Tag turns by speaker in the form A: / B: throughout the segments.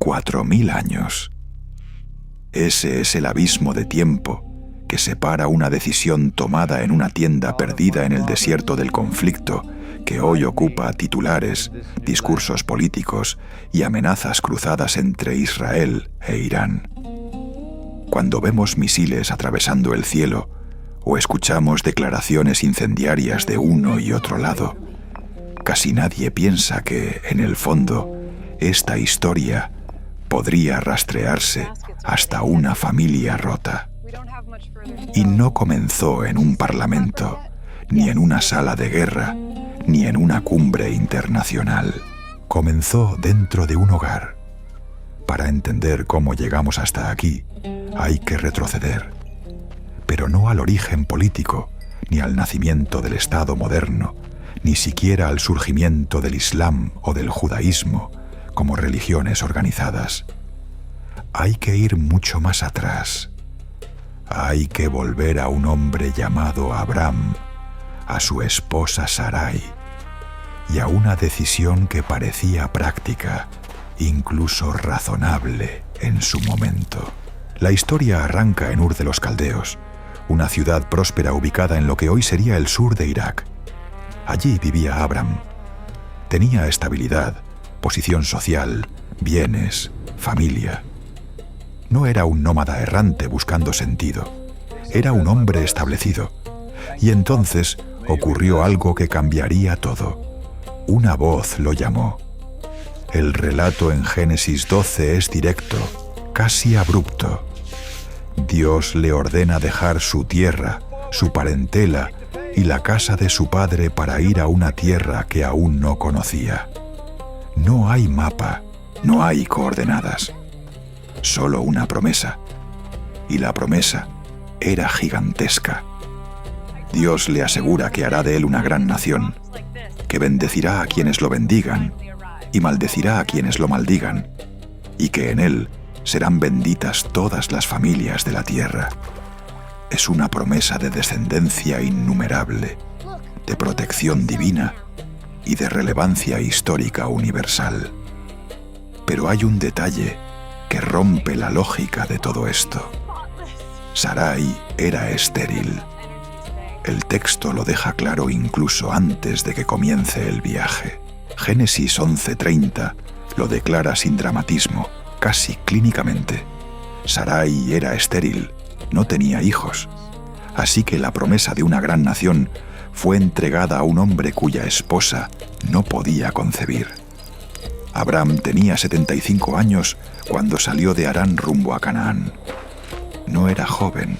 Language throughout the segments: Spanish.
A: 4.000 años. Ese es el abismo de tiempo que separa una decisión tomada en una tienda perdida en el desierto del conflicto, que hoy ocupa titulares, discursos políticos y amenazas cruzadas entre Israel e Irán. Cuando vemos misiles atravesando el cielo o escuchamos declaraciones incendiarias de uno y otro lado, casi nadie piensa que, en el fondo, esta historia podría rastrearse hasta una familia rota. Y no comenzó en un parlamento, ni en una sala de guerra, ni en una cumbre internacional. Comenzó dentro de un hogar. Para entender cómo llegamos hasta aquí, hay que retroceder. Pero no al origen político, ni al nacimiento del Estado moderno, ni siquiera al surgimiento del Islam o del judaísmo como religiones organizadas. Hay que ir mucho más atrás. Hay que volver a un hombre llamado Abraham, a su esposa Sarai, y a una decisión que parecía práctica, incluso razonable en su momento. La historia arranca en Ur de los Caldeos, una ciudad próspera ubicada en lo que hoy sería el sur de Irak. Allí vivía Abraham. Tenía estabilidad, posición social, bienes, familia. No era un nómada errante buscando sentido. Era un hombre establecido. Y entonces ocurrió algo que cambiaría todo. Una voz lo llamó. El relato en Génesis 12 es directo, casi abrupto. Dios le ordena dejar su tierra, su parentela y la casa de su padre para ir a una tierra que aún no conocía. No hay mapa, no hay coordenadas. Solo una promesa. Y la promesa era gigantesca. Dios le asegura que hará de él una gran nación, que bendecirá a quienes lo bendigan y maldecirá a quienes lo maldigan, y que en él serán benditas todas las familias de la tierra. Es una promesa de descendencia innumerable, de protección divina y de relevancia histórica universal. Pero hay un detalle que rompe la lógica de todo esto. Sarai era estéril. El texto lo deja claro incluso antes de que comience el viaje. Génesis 11:30 lo declara sin dramatismo, casi clínicamente. Sarai era estéril, no tenía hijos. Así que la promesa de una gran nación fue entregada a un hombre cuya esposa no podía concebir. Abraham tenía 75 años cuando salió de Harán rumbo a Canaán. No era joven,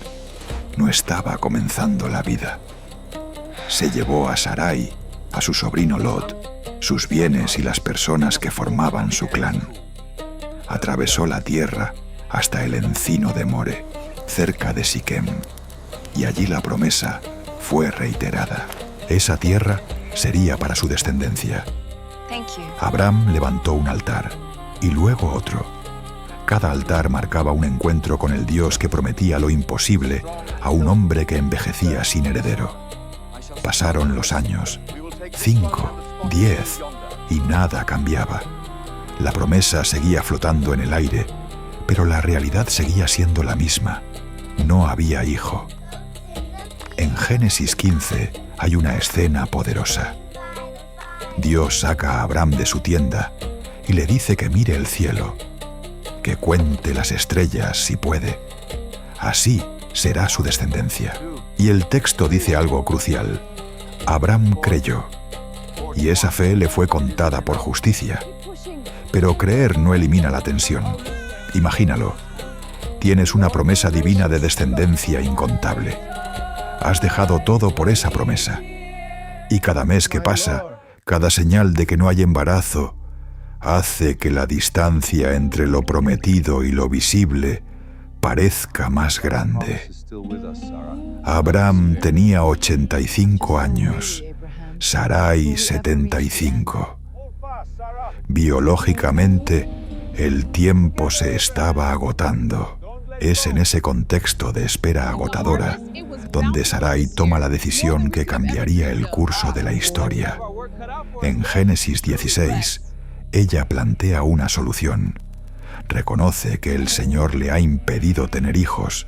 A: no estaba comenzando la vida. Se llevó a Sarai, a su sobrino Lot, sus bienes y las personas que formaban su clan. Atravesó la tierra hasta el encino de More, cerca de Siquem, y allí la promesa fue reiterada. Esa tierra sería para su descendencia. Abraham levantó un altar, y luego otro. Cada altar marcaba un encuentro con el Dios que prometía lo imposible a un hombre que envejecía sin heredero. Pasaron los años, 5, 10, y nada cambiaba. La promesa seguía flotando en el aire, pero la realidad seguía siendo la misma. No había hijo. En Génesis 15 hay una escena poderosa. Dios saca a Abraham de su tienda y le dice que mire el cielo, que cuente las estrellas si puede. Así será su descendencia. Y el texto dice algo crucial. Abraham creyó, y esa fe le fue contada por justicia. Pero creer no elimina la tensión. Imagínalo. Tienes una promesa divina de descendencia incontable. Has dejado todo por esa promesa. Y cada mes que pasa, cada señal de que no hay embarazo, hace que la distancia entre lo prometido y lo visible parezca más grande. Abraham tenía 85 años, Sarai 75. Biológicamente, el tiempo se estaba agotando. Es en ese contexto de espera agotadora donde Sarai toma la decisión que cambiaría el curso de la historia. En Génesis 16, ella plantea una solución. reconoce que el Señor le ha impedido tener hijos,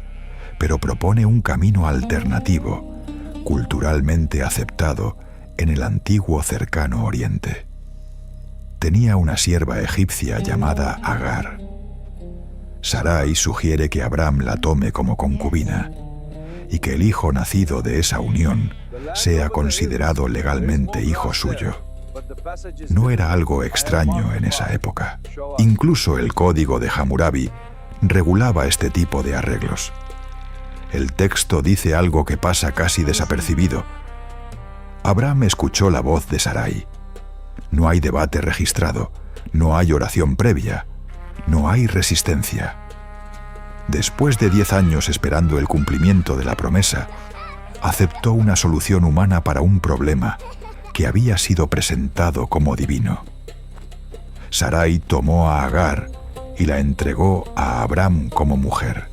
A: pero propone un camino alternativo, culturalmente aceptado en el antiguo cercano Oriente. Tenía una sierva egipcia llamada Agar. Sarai sugiere que Abram la tome como concubina y que el hijo nacido de esa unión sea considerado legalmente hijo suyo. No era algo extraño en esa época. Incluso el Código de Hammurabi regulaba este tipo de arreglos. El texto dice algo que pasa casi desapercibido. Abram escuchó la voz de Sarai. No hay debate registrado, no hay oración previa, no hay resistencia. Después de 10 años esperando el cumplimiento de la promesa, aceptó una solución humana para un problema que había sido presentado como divino. Sarai tomó a Agar y la entregó a Abram como mujer.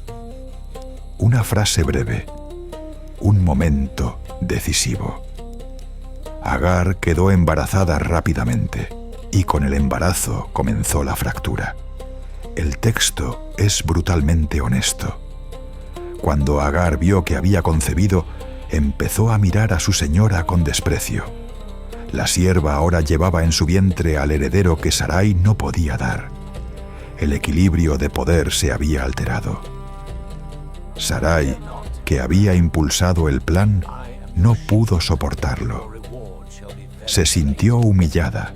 A: Una frase breve, un momento decisivo. Agar quedó embarazada rápidamente y con el embarazo comenzó la fractura. El texto es brutalmente honesto. Cuando Agar vio que había concebido, empezó a mirar a su señora con desprecio. La sierva ahora llevaba en su vientre al heredero que Sarai no podía dar. El equilibrio de poder se había alterado. Sarai, que había impulsado el plan, no pudo soportarlo. Se sintió humillada.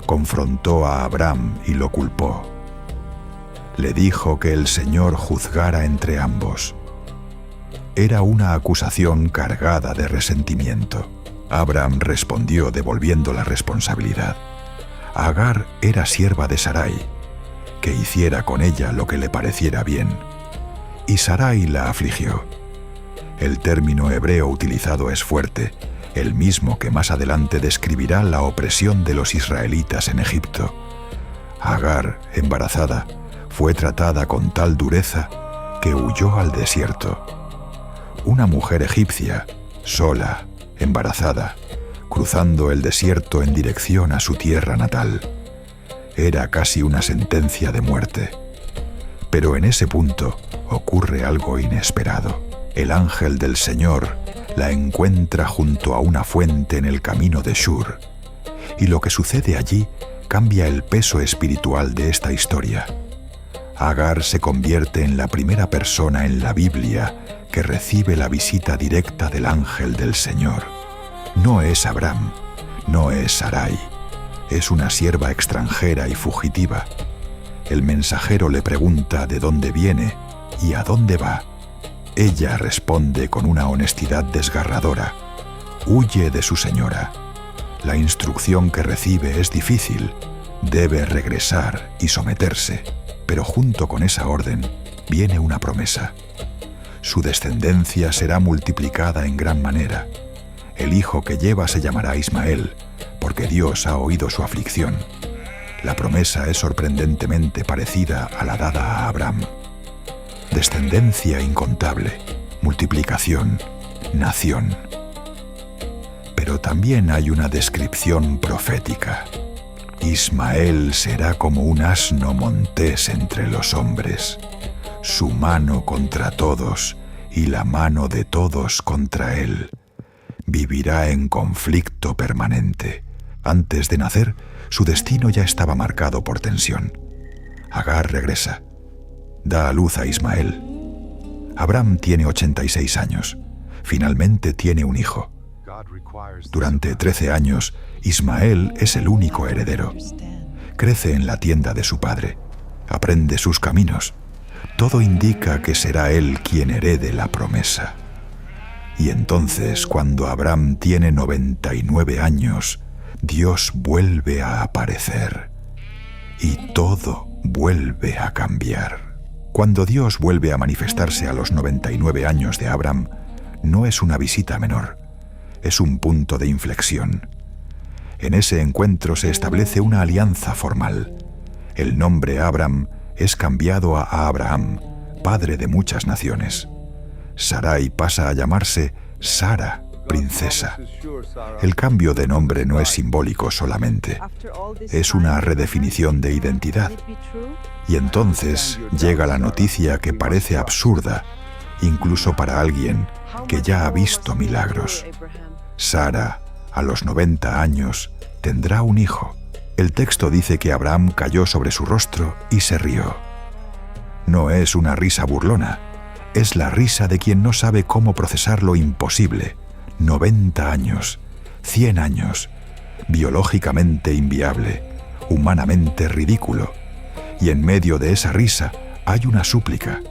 A: Confrontó a Abram y lo culpó. Le dijo que el Señor juzgara entre ambos. Era una acusación cargada de resentimiento. Abram respondió devolviendo la responsabilidad. Agar era sierva de Sarai, que hiciera con ella lo que le pareciera bien. Y Sarai la afligió. El término hebreo utilizado es fuerte, el mismo que más adelante describirá la opresión de los israelitas en Egipto. Agar, embarazada, fue tratada con tal dureza que huyó al desierto. Una mujer egipcia, sola, embarazada, cruzando el desierto en dirección a su tierra natal. Era casi una sentencia de muerte. Pero en ese punto ocurre algo inesperado. El ángel del Señor la encuentra junto a una fuente en el camino de Shur, y lo que sucede allí cambia el peso espiritual de esta historia. Agar se convierte en la primera persona en la Biblia que recibe la visita directa del ángel del Señor. No es Abram, no es Sarai, es una sierva extranjera y fugitiva. El mensajero le pregunta de dónde viene y a dónde va. Ella responde con una honestidad desgarradora. Huye de su señora. La instrucción que recibe es difícil. Debe regresar y someterse. Pero junto con esa orden viene una promesa. Su descendencia será multiplicada en gran manera. El hijo que lleva se llamará Ismael, porque Dios ha oído su aflicción. La promesa es sorprendentemente parecida a la dada a Abram. Descendencia incontable, multiplicación, nación. Pero también hay una descripción profética. Ismael será como un asno montés entre los hombres, su mano contra todos y la mano de todos contra él. Vivirá en conflicto permanente. Antes de nacer, su destino ya estaba marcado por tensión. Agar regresa. Da a luz a Ismael. Abram tiene 86 años. Finalmente tiene un hijo. Durante 13 años, Ismael es el único heredero. Crece en la tienda de su padre. Aprende sus caminos. Todo indica que será él quien herede la promesa. Y entonces, cuando Abram tiene 99 años, Dios vuelve a aparecer. Y todo vuelve a cambiar. Cuando Dios vuelve a manifestarse a los 99 años de Abram, no es una visita menor, es un punto de inflexión. En ese encuentro se establece una alianza formal. El nombre Abram es cambiado a Abraham, padre de muchas naciones. Sarai pasa a llamarse Sara, princesa. El cambio de nombre no es simbólico solamente, es una redefinición de identidad. Y entonces llega la noticia que parece absurda, incluso para alguien que ya ha visto milagros. Sara, a los 90 años, tendrá un hijo. El texto dice que Abraham cayó sobre su rostro y se rió. No es una risa burlona, es la risa de quien no sabe cómo procesar lo imposible. 90 años, 100 años, biológicamente inviable, humanamente ridículo. Y en medio de esa risa hay una súplica.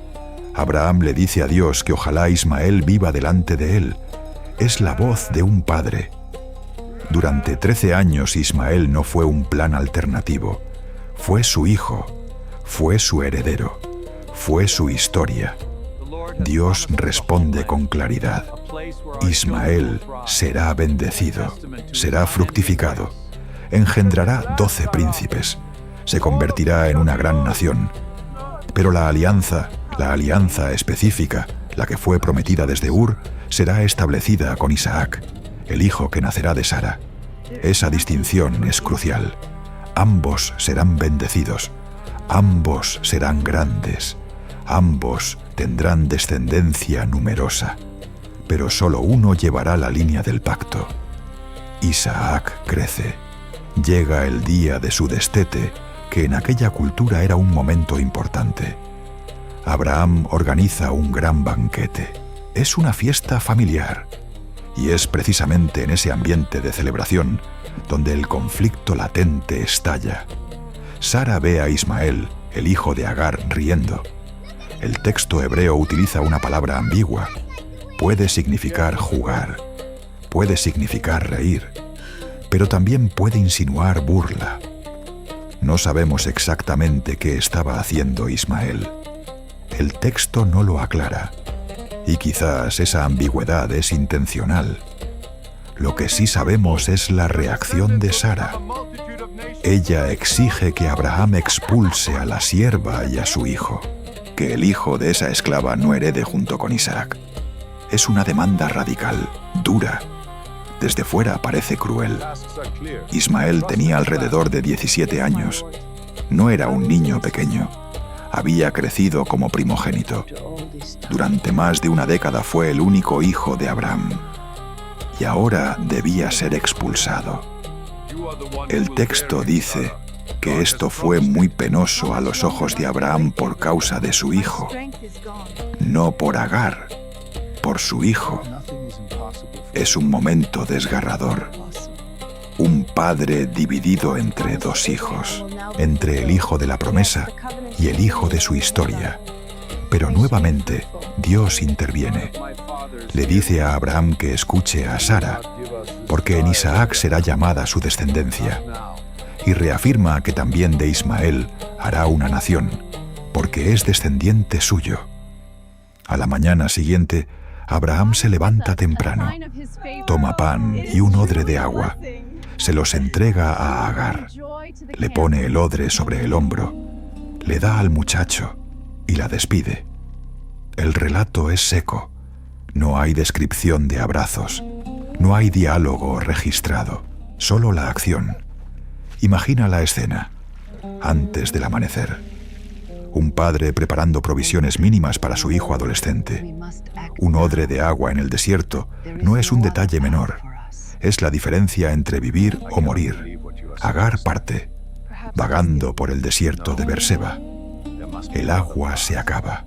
A: Abraham le dice a Dios que ojalá Ismael viva delante de él. Es la voz de un padre. Durante 13 años Ismael no fue un plan alternativo. Fue su hijo, fue su heredero, fue su historia. Dios responde con claridad. Ismael será bendecido, será fructificado, engendrará 12 príncipes, se convertirá en una gran nación. Pero la alianza específica, la que fue prometida desde Ur, será establecida con Isaac, el hijo que nacerá de Sara. Esa distinción es crucial. Ambos serán bendecidos, ambos serán grandes, ambos tendrán descendencia numerosa, pero solo uno llevará la línea del pacto. Isaac crece. Llega el día de su destete, que en aquella cultura era un momento importante. Abraham organiza un gran banquete. Es una fiesta familiar. Y es precisamente en ese ambiente de celebración donde el conflicto latente estalla. Sara ve a Ismael, el hijo de Agar, riendo. El texto hebreo utiliza una palabra ambigua. Puede significar jugar, puede significar reír, pero también puede insinuar burla. No sabemos exactamente qué estaba haciendo Ismael. El texto no lo aclara, y quizás esa ambigüedad es intencional. Lo que sí sabemos es la reacción de Sara. Ella exige que Abraham expulse a la sierva y a su hijo, que el hijo de esa esclava no herede junto con Isaac. Es una demanda radical, dura. Desde fuera parece cruel. Ismael tenía alrededor de 17 años. No era un niño pequeño. Había crecido como primogénito. Durante más de una década fue el único hijo de Abraham. Y ahora debía ser expulsado. El texto dice que esto fue muy penoso a los ojos de Abraham por causa de su hijo. No por Agar, por su hijo. Es un momento desgarrador. Un padre dividido entre dos hijos, entre el hijo de la promesa y el hijo de su historia. Pero nuevamente Dios interviene. Le dice a Abraham que escuche a Sara, porque en Isaac será llamada su descendencia. Y reafirma que también de Ismael hará una nación, porque es descendiente suyo. A la mañana siguiente, Abraham se levanta temprano, toma pan y un odre de agua, se los entrega a Agar, le pone el odre sobre el hombro, le da al muchacho y la despide. El relato es seco, no hay descripción de abrazos, no hay diálogo registrado, solo la acción. Imagina la escena, antes del amanecer. Un padre preparando provisiones mínimas para su hijo adolescente. Un odre de agua en el desierto no es un detalle menor. Es la diferencia entre vivir o morir. Agar parte, vagando por el desierto de Berseba. El agua se acaba.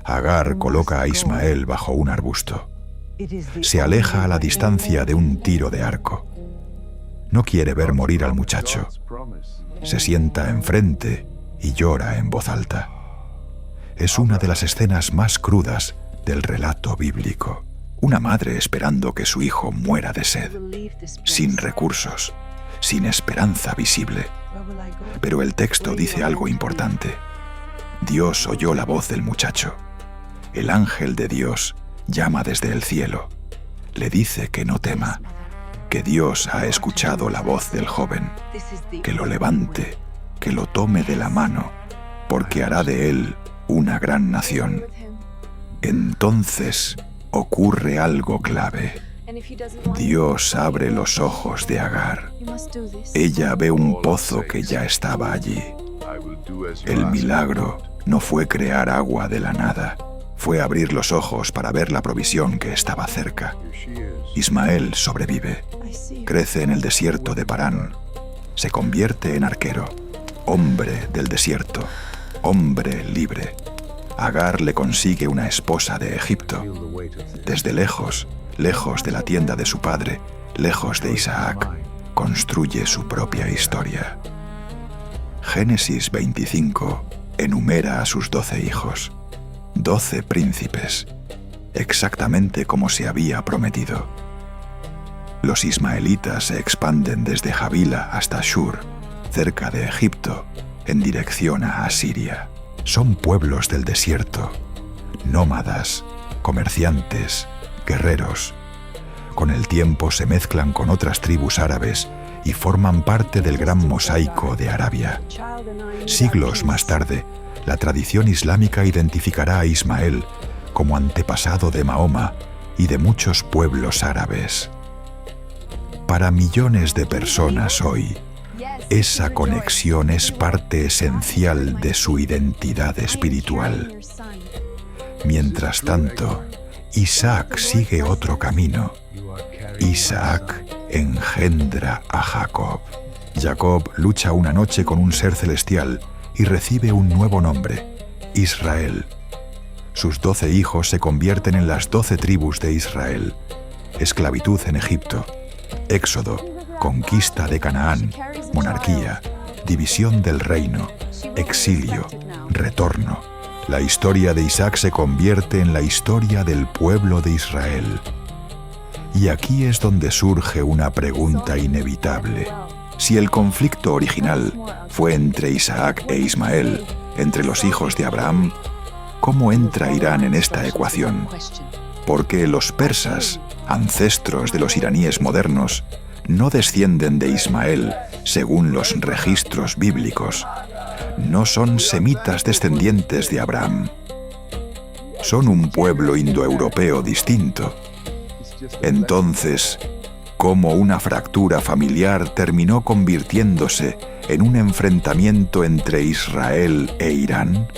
A: Agar coloca a Ismael bajo un arbusto. Se aleja a la distancia de un tiro de arco. No quiere ver morir al muchacho. Se sienta enfrente y llora en voz alta. Es una de las escenas más crudas del relato bíblico. Una madre esperando que su hijo muera de sed, sin recursos, sin esperanza visible. Pero el texto dice algo importante. Dios oyó la voz del muchacho. El ángel de Dios llama desde el cielo. Le dice que no tema, que Dios ha escuchado la voz del joven, que lo levante, que lo tome de la mano, porque hará de él una gran nación. Entonces ocurre algo clave. Dios abre los ojos de Agar. Ella ve un pozo que ya estaba allí. El milagro no fue crear agua de la nada, fue abrir los ojos para ver la provisión que estaba cerca. Ismael sobrevive, crece en el desierto de Parán, se convierte en arquero, hombre del desierto, hombre libre. Agar le consigue una esposa de Egipto. Desde lejos, lejos de la tienda de su padre, lejos de Isaac, construye su propia historia. Génesis 25 enumera a sus 12 hijos, 12 príncipes, exactamente como se había prometido. Los ismaelitas se expanden desde Javila hasta Shur, cerca de Egipto, en dirección a Asiria. Son pueblos del desierto, nómadas, comerciantes, guerreros. Con el tiempo se mezclan con otras tribus árabes y forman parte del gran mosaico de Arabia. Siglos más tarde, la tradición islámica identificará a Ismael como antepasado de Mahoma y de muchos pueblos árabes. Para millones de personas hoy, esa conexión es parte esencial de su identidad espiritual. Mientras tanto, Isaac sigue otro camino. Isaac engendra a Jacob. Jacob lucha una noche con un ser celestial y recibe un nuevo nombre, Israel. Sus 12 hijos se convierten en las 12 tribus de Israel. Esclavitud en Egipto, éxodo, conquista de Canaán, monarquía, división del reino, exilio, retorno. La historia de Isaac se convierte en la historia del pueblo de Israel. Y aquí es donde surge una pregunta inevitable. Si el conflicto original fue entre Isaac e Ismael, entre los hijos de Abraham, ¿cómo entra Irán en esta ecuación? Porque los persas, ancestros de los iraníes modernos, no descienden de Ismael según los registros bíblicos. No son semitas descendientes de Abraham. Son un pueblo indoeuropeo distinto. Entonces, ¿cómo una fractura familiar terminó convirtiéndose en un enfrentamiento entre Israel e Irán?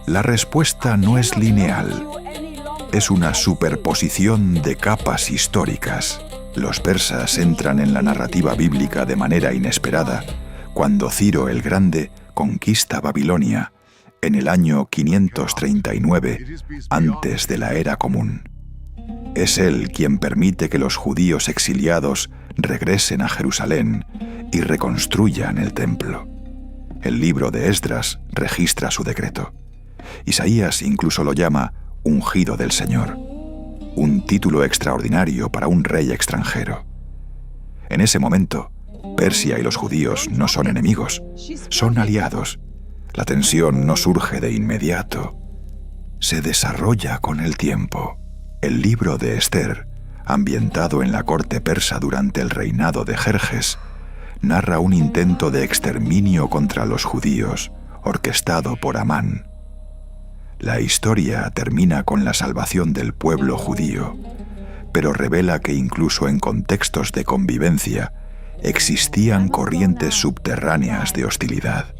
A: La respuesta no es lineal. Es una superposición de capas históricas. Los persas entran en la narrativa bíblica de manera inesperada cuando Ciro el Grande conquista Babilonia en el año 539 antes de la Era Común. Es él quien permite que los judíos exiliados regresen a Jerusalén y reconstruyan el templo. El libro de Esdras registra su decreto. Isaías incluso lo llama ungido del Señor, un título extraordinario para un rey extranjero. En ese momento, Persia y los judíos no son enemigos, son aliados. La tensión no surge de inmediato, se desarrolla con el tiempo. El libro de Esther, ambientado en la corte persa durante el reinado de Jerjes, narra un intento de exterminio contra los judíos, orquestado por Amán. La historia termina con la salvación del pueblo judío, pero revela que incluso en contextos de convivencia existían corrientes subterráneas de hostilidad.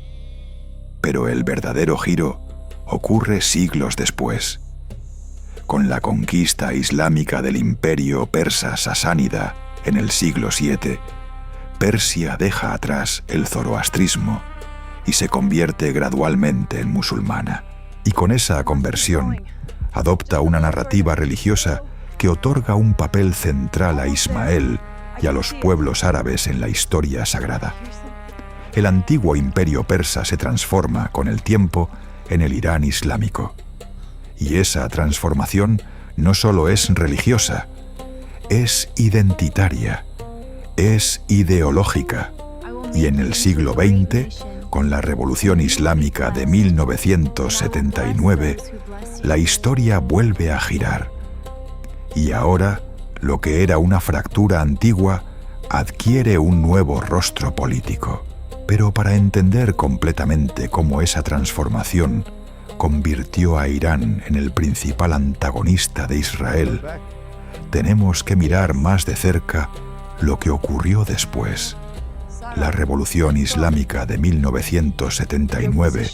A: Pero el verdadero giro ocurre siglos después. Con la conquista islámica del imperio persa sasánida en el siglo VII, Persia deja atrás el zoroastrismo y se convierte gradualmente en musulmana. Y con esa conversión adopta una narrativa religiosa que otorga un papel central a Ismael y a los pueblos árabes en la historia sagrada. El antiguo imperio persa se transforma con el tiempo en el Irán islámico. Y esa transformación no solo es religiosa, es identitaria, es ideológica. Y en el siglo XX, con la Revolución Islámica de 1979, la historia vuelve a girar. Y ahora, lo que era una fractura antigua adquiere un nuevo rostro político. Pero para entender completamente cómo esa transformación convirtió a Irán en el principal antagonista de Israel, tenemos que mirar más de cerca lo que ocurrió después. La Revolución Islámica de 1979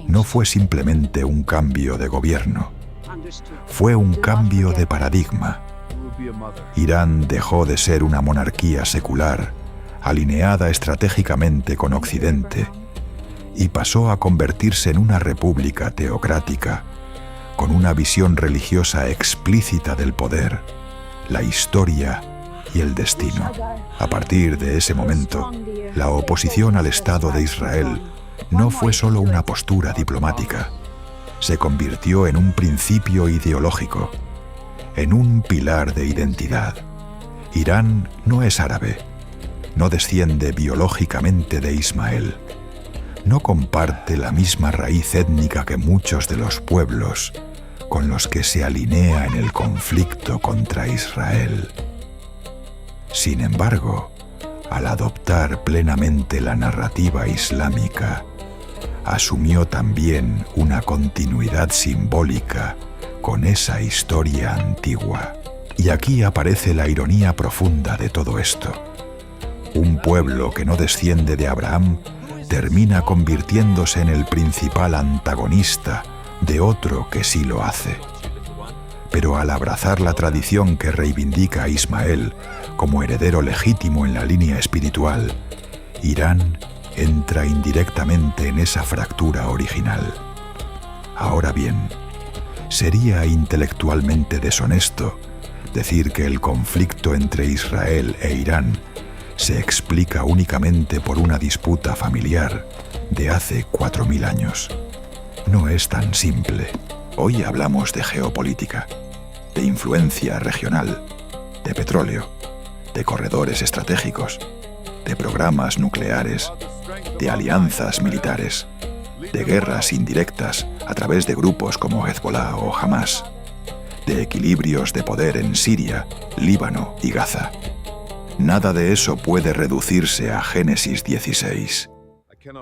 A: no fue simplemente un cambio de gobierno, fue un cambio de paradigma. Irán dejó de ser una monarquía secular, alineada estratégicamente con Occidente, y pasó a convertirse en una república teocrática, con una visión religiosa explícita del poder, la historia y el destino. A partir de ese momento, la oposición al Estado de Israel no fue solo una postura diplomática, se convirtió en un principio ideológico, en un pilar de identidad. Irán no es árabe, no desciende biológicamente de Ismael, no comparte la misma raíz étnica que muchos de los pueblos con los que se alinea en el conflicto contra Israel. Sin embargo, al adoptar plenamente la narrativa islámica, asumió también una continuidad simbólica con esa historia antigua. Y aquí aparece la ironía profunda de todo esto. Un pueblo que no desciende de Abraham termina convirtiéndose en el principal antagonista de otro que sí lo hace. Pero al abrazar la tradición que reivindica a Ismael como heredero legítimo en la línea espiritual, Irán entra indirectamente en esa fractura original. Ahora bien, sería intelectualmente deshonesto decir que el conflicto entre Israel e Irán se explica únicamente por una disputa familiar de hace 4000 años. No es tan simple. Hoy hablamos de geopolítica, de influencia regional, de petróleo, de corredores estratégicos, de programas nucleares, de alianzas militares, de guerras indirectas a través de grupos como Hezbollah o Hamas, de equilibrios de poder en Siria, Líbano y Gaza. Nada de eso puede reducirse a Génesis 16,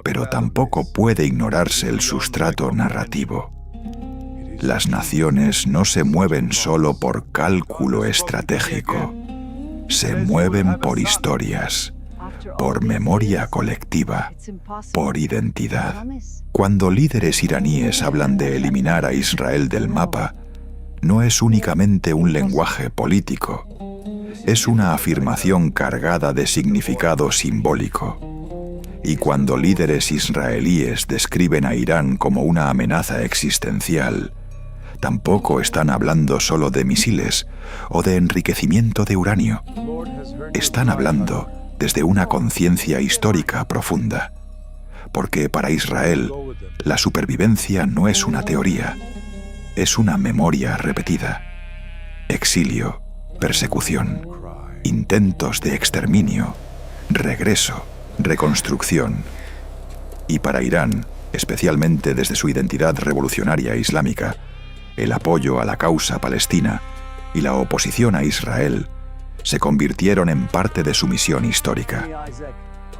A: pero tampoco puede ignorarse el sustrato narrativo. Las naciones no se mueven solo por cálculo estratégico, se mueven por historias, por memoria colectiva, por identidad. Cuando líderes iraníes hablan de eliminar a Israel del mapa, no es únicamente un lenguaje político, es una afirmación cargada de significado simbólico. Y cuando líderes israelíes describen a Irán como una amenaza existencial, tampoco están hablando solo de misiles o de enriquecimiento de uranio. Están hablando desde una conciencia histórica profunda, porque para Israel la supervivencia no es una teoría, es una memoria repetida. Exilio, persecución, intentos de exterminio, regreso, reconstrucción. Y para Irán, especialmente desde su identidad revolucionaria islámica, el apoyo a la causa palestina y la oposición a Israel se convirtieron en parte de su misión histórica.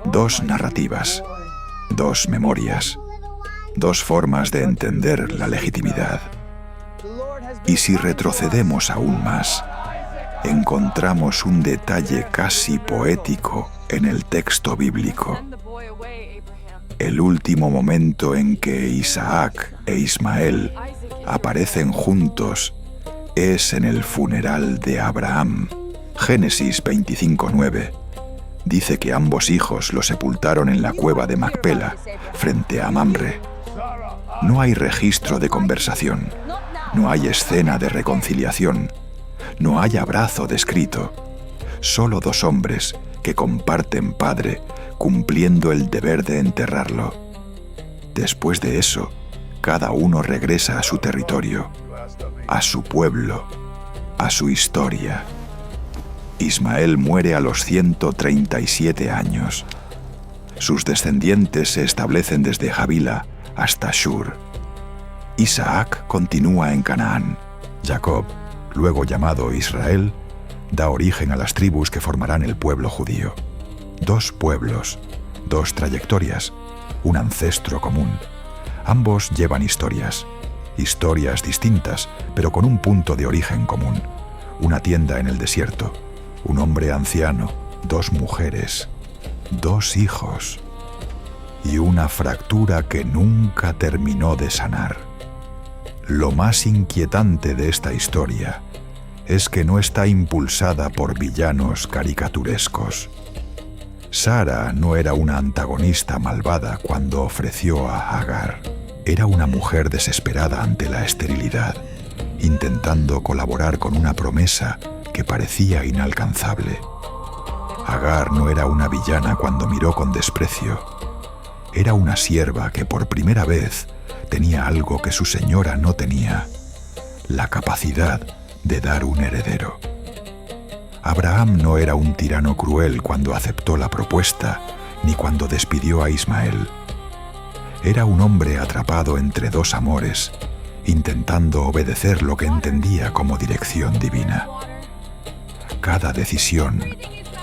A: Dos narrativas, dos memorias, dos formas de entender la legitimidad. Y si retrocedemos aún más, encontramos un detalle casi poético en el texto bíblico. El último momento en que Isaac e Ismael aparecen juntos es en el funeral de Abraham. Génesis 25:9 dice que ambos hijos lo sepultaron en la cueva de Macpela, frente a Mamre. No hay registro de conversación, no hay escena de reconciliación, no hay abrazo descrito, solo dos hombres que comparten padre cumpliendo el deber de enterrarlo. Después de eso, cada uno regresa a su territorio, a su pueblo, a su historia. Ismael muere a los 137 años. Sus descendientes se establecen desde Javila hasta Shur. Isaac continúa en Canaán. Jacob, luego llamado Israel, da origen a las tribus que formarán el pueblo judío. Dos pueblos, dos trayectorias, un ancestro común. Ambos llevan historias distintas, pero con un punto de origen común, una tienda en el desierto, un hombre anciano, 2 mujeres, 2 hijos y una fractura que nunca terminó de sanar. Lo más inquietante de esta historia es que no está impulsada por villanos caricaturescos. Sara no era una antagonista malvada cuando ofreció a Agar. Era una mujer desesperada ante la esterilidad, intentando colaborar con una promesa que parecía inalcanzable. Agar no era una villana cuando miró con desprecio. Era una sierva que por primera vez tenía algo que su señora no tenía: la capacidad de dar un heredero. Abraham no era un tirano cruel cuando aceptó la propuesta, ni cuando despidió a Ismael. Era un hombre atrapado entre 2 amores, intentando obedecer lo que entendía como dirección divina. Cada decisión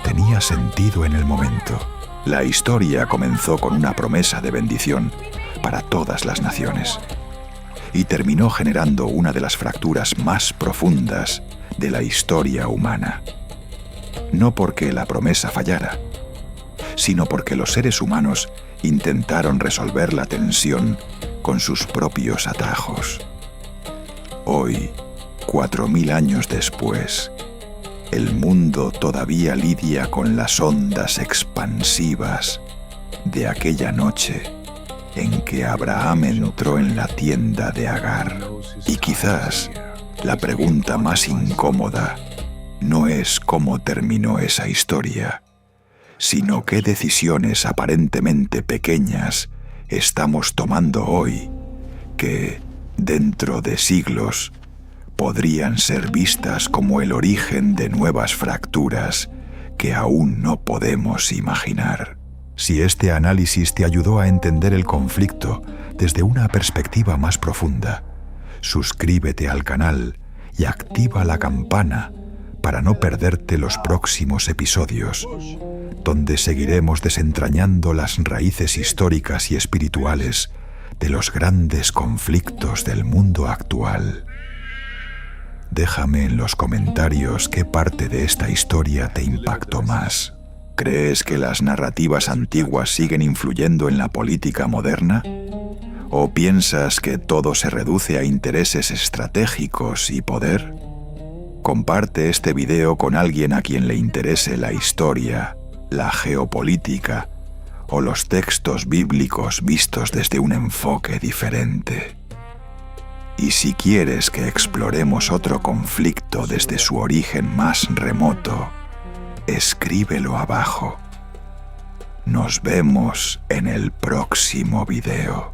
A: tenía sentido en el momento. La historia comenzó con una promesa de bendición para todas las naciones y terminó generando una de las fracturas más profundas de la historia humana. No porque la promesa fallara, sino porque los seres humanos intentaron resolver la tensión con sus propios atajos. Hoy, 4000 años después, el mundo todavía lidia con las ondas expansivas de aquella noche en que Abraham entró en la tienda de Agar. Y quizás la pregunta más incómoda no es cómo terminó esa historia, sino qué decisiones aparentemente pequeñas estamos tomando hoy que, dentro de siglos, podrían ser vistas como el origen de nuevas fracturas que aún no podemos imaginar. Si este análisis te ayudó a entender el conflicto desde una perspectiva más profunda, suscríbete al canal y activa la campana para no perderte los próximos episodios, donde seguiremos desentrañando las raíces históricas y espirituales de los grandes conflictos del mundo actual. Déjame en los comentarios qué parte de esta historia te impactó más. ¿Crees que las narrativas antiguas siguen influyendo en la política moderna? ¿O piensas que todo se reduce a intereses estratégicos y poder? Comparte este video con alguien a quien le interese la historia, la geopolítica o los textos bíblicos vistos desde un enfoque diferente. Y si quieres que exploremos otro conflicto desde su origen más remoto, escríbelo abajo. Nos vemos en el próximo video.